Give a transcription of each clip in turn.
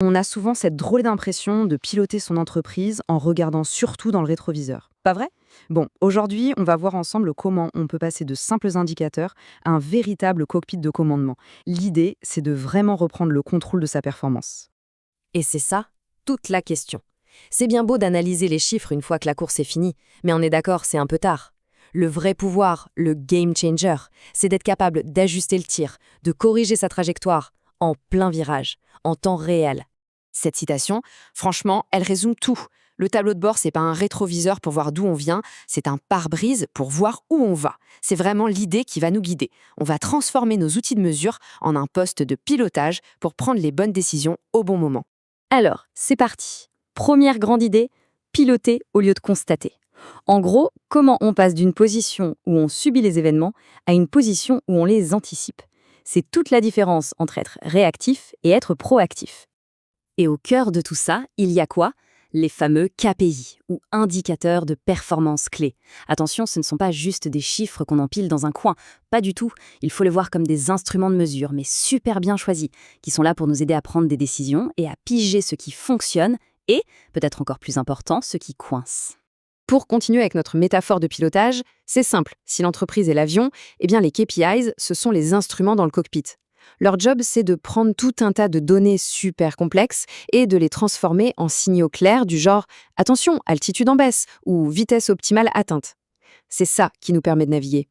On a souvent cette drôle d'impression de piloter son entreprise en regardant surtout dans le rétroviseur. Pas vrai? Bon, aujourd'hui, on va voir ensemble comment on peut passer de simples indicateurs à un véritable cockpit de commandement. L'idée, c'est de vraiment reprendre le contrôle de sa performance. Et c'est ça, toute la question. C'est bien beau d'analyser les chiffres une fois que la course est finie, mais on est d'accord, c'est un peu tard. Le vrai pouvoir, le game changer, c'est d'être capable d'ajuster le tir, de corriger sa trajectoire, en plein virage, en temps réel. Cette citation, franchement, elle résume tout. Le tableau de bord, c'est pas un rétroviseur pour voir d'où on vient, c'est un pare-brise pour voir où on va. C'est vraiment l'idée qui va nous guider. On va transformer nos outils de mesure en un poste de pilotage pour prendre les bonnes décisions au bon moment. Alors, c'est parti. Première grande idée, piloter au lieu de constater. En gros, comment on passe d'une position où on subit les événements à une position où on les anticipe. C'est toute la différence entre être réactif et être proactif. Et au cœur de tout ça, il y a quoi? Les fameux KPI, ou indicateurs de performance clés. Attention, ce ne sont pas juste des chiffres qu'on empile dans un coin. Pas du tout. Il faut les voir comme des instruments de mesure, mais super bien choisis, qui sont là pour nous aider à prendre des décisions et à piger ce qui fonctionne et, peut-être encore plus important, ce qui coince. Pour continuer avec notre métaphore de pilotage, c'est simple. Si l'entreprise est l'avion, eh bien les KPIs, ce sont les instruments dans le cockpit. Leur job, c'est de prendre tout un tas de données super complexes et de les transformer en signaux clairs du genre «attention, altitude en baisse» ou «vitesse optimale atteinte». C'est ça qui nous permet de naviguer.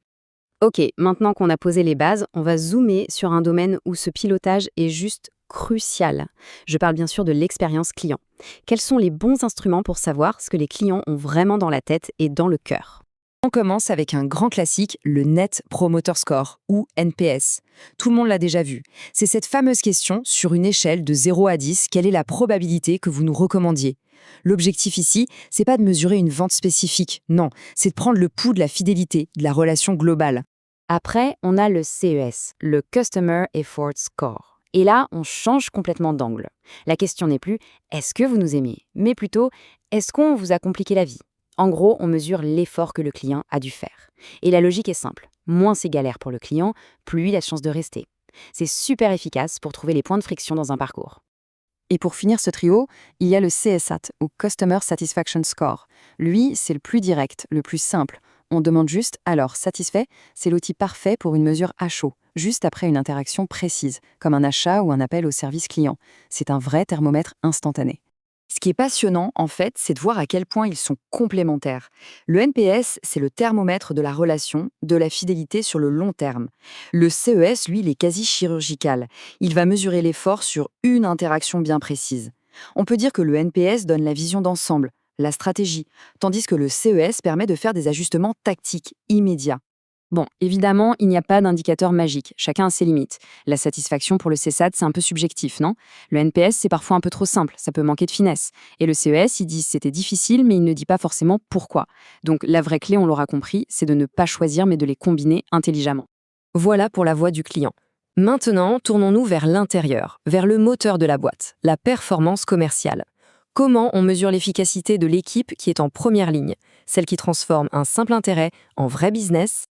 Ok, maintenant qu'on a posé les bases, on va zoomer sur un domaine où ce pilotage est juste crucial. Je parle bien sûr de l'expérience client. Quels sont les bons instruments pour savoir ce que les clients ont vraiment dans la tête et dans le cœur? On commence avec un grand classique, le Net Promoter Score, ou NPS. Tout le monde l'a déjà vu. C'est cette fameuse question, sur une échelle de 0 à 10, quelle est la probabilité que vous nous recommandiez? L'objectif ici, c'est pas de mesurer une vente spécifique, non, c'est de prendre le pouls de la fidélité, de la relation globale. Après, on a le CES, le Customer Effort Score. Et là, on change complètement d'angle. La question n'est plus «est-ce que vous nous aimez?», mais plutôt «est-ce qu'on vous a compliqué la vie?». En gros, on mesure l'effort que le client a dû faire. Et la logique est simple. Moins c'est galère pour le client, plus il a de chances de rester. C'est super efficace pour trouver les points de friction dans un parcours. Et pour finir ce trio, il y a le CSAT, ou Customer Satisfaction Score. Lui, c'est le plus direct, le plus simple. On demande juste, alors, satisfait, c'est l'outil parfait pour une mesure à chaud, juste après une interaction précise, comme un achat ou un appel au service client. C'est un vrai thermomètre instantané. Ce qui est passionnant, en fait, c'est de voir à quel point ils sont complémentaires. Le NPS, c'est le thermomètre de la relation, de la fidélité sur le long terme. Le CES, lui, il est quasi chirurgical. Il va mesurer l'effort sur une interaction bien précise. On peut dire que le NPS donne la vision d'ensemble, la stratégie, tandis que le CES permet de faire des ajustements tactiques, immédiats. Bon, évidemment, il n'y a pas d'indicateur magique, chacun a ses limites. La satisfaction pour le CSAT, c'est un peu subjectif, non? Le NPS, c'est parfois un peu trop simple, ça peut manquer de finesse. Et le CES, il dit c'était difficile, mais il ne dit pas forcément pourquoi. Donc la vraie clé, on l'aura compris, c'est de ne pas choisir, mais de les combiner intelligemment. Voilà pour la voix du client. Maintenant, tournons-nous vers l'intérieur, vers le moteur de la boîte, la performance commerciale. Comment on mesure l'efficacité de l'équipe qui est en première ligne, celle qui transforme un simple intérêt en vrai business?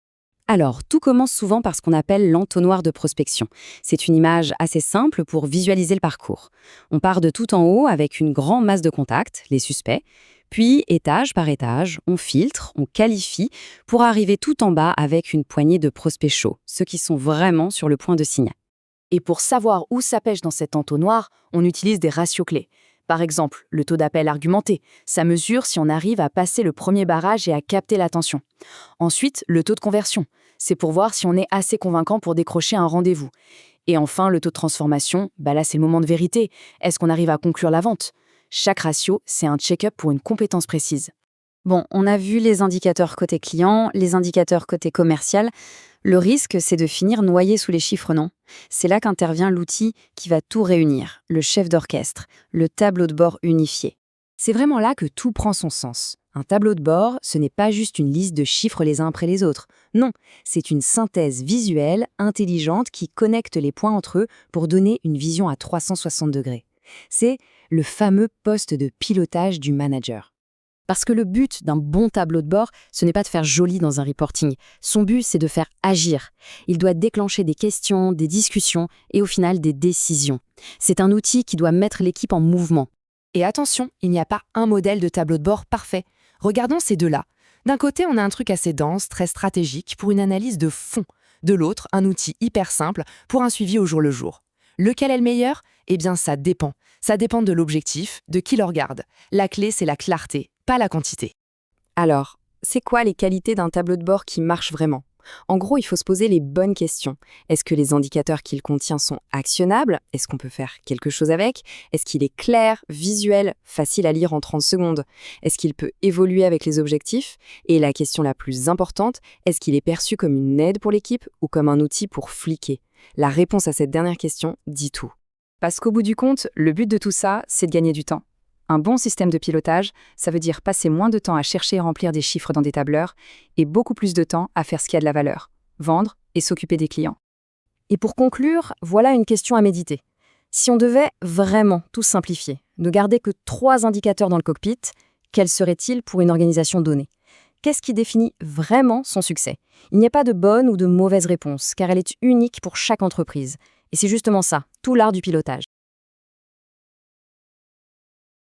Alors, tout commence souvent par ce qu'on appelle l'entonnoir de prospection. C'est une image assez simple pour visualiser le parcours. On part de tout en haut avec une grande masse de contacts, les suspects, puis étage par étage, on filtre, on qualifie, pour arriver tout en bas avec une poignée de prospects chauds, ceux qui sont vraiment sur le point de signer. Et pour savoir où ça pêche dans cet entonnoir, on utilise des ratios clés. Par exemple, le taux d'appel argumenté, ça mesure si on arrive à passer le premier barrage et à capter l'attention. Ensuite, le taux de conversion, c'est pour voir si on est assez convaincant pour décrocher un rendez-vous. Et enfin, le taux de transformation, là c'est le moment de vérité. Est-ce qu'on arrive à conclure la vente? Chaque ratio, c'est un check-up pour une compétence précise. Bon, on a vu les indicateurs côté client, les indicateurs côté commercial. Le risque, c'est de finir noyé sous les chiffres, non? C'est là qu'intervient l'outil qui va tout réunir, le chef d'orchestre, le tableau de bord unifié. C'est vraiment là que tout prend son sens. Un tableau de bord, ce n'est pas juste une liste de chiffres les uns après les autres. Non, c'est une synthèse visuelle, intelligente, qui connecte les points entre eux pour donner une vision à 360 degrés. C'est le fameux poste de pilotage du manager. Parce que le but d'un bon tableau de bord, ce n'est pas de faire joli dans un reporting. Son but, c'est de faire agir. Il doit déclencher des questions, des discussions et au final des décisions. C'est un outil qui doit mettre l'équipe en mouvement. Et attention, il n'y a pas un modèle de tableau de bord parfait. Regardons ces deux-là. D'un côté, on a un truc assez dense, très stratégique, pour une analyse de fond. De l'autre, un outil hyper simple pour un suivi au jour le jour. Lequel est le meilleur? Eh bien, ça dépend. Ça dépend de l'objectif, de qui le regarde. La clé, c'est la clarté, pas la quantité. Alors, c'est quoi les qualités d'un tableau de bord qui marche vraiment? En gros, il faut se poser les bonnes questions. Est-ce que les indicateurs qu'il contient sont actionnables? Est-ce qu'on peut faire quelque chose avec? Est-ce qu'il est clair, visuel, facile à lire en 30 secondes? Est-ce qu'il peut évoluer avec les objectifs? Et la question la plus importante, est-ce qu'il est perçu comme une aide pour l'équipe ou comme un outil pour fliquer? La réponse à cette dernière question dit tout. Parce qu'au bout du compte, le but de tout ça, c'est de gagner du temps. Un bon système de pilotage, ça veut dire passer moins de temps à chercher et remplir des chiffres dans des tableurs et beaucoup plus de temps à faire ce qui a de la valeur, vendre et s'occuper des clients. Et pour conclure, voilà une question à méditer. Si on devait vraiment tout simplifier, ne garder que 3 indicateurs dans le cockpit, quels seraient-ils pour une organisation donnée? Qu'est-ce qui définit vraiment son succès? Il n'y a pas de bonne ou de mauvaise réponse, car elle est unique pour chaque entreprise. Et c'est justement ça, tout l'art du pilotage.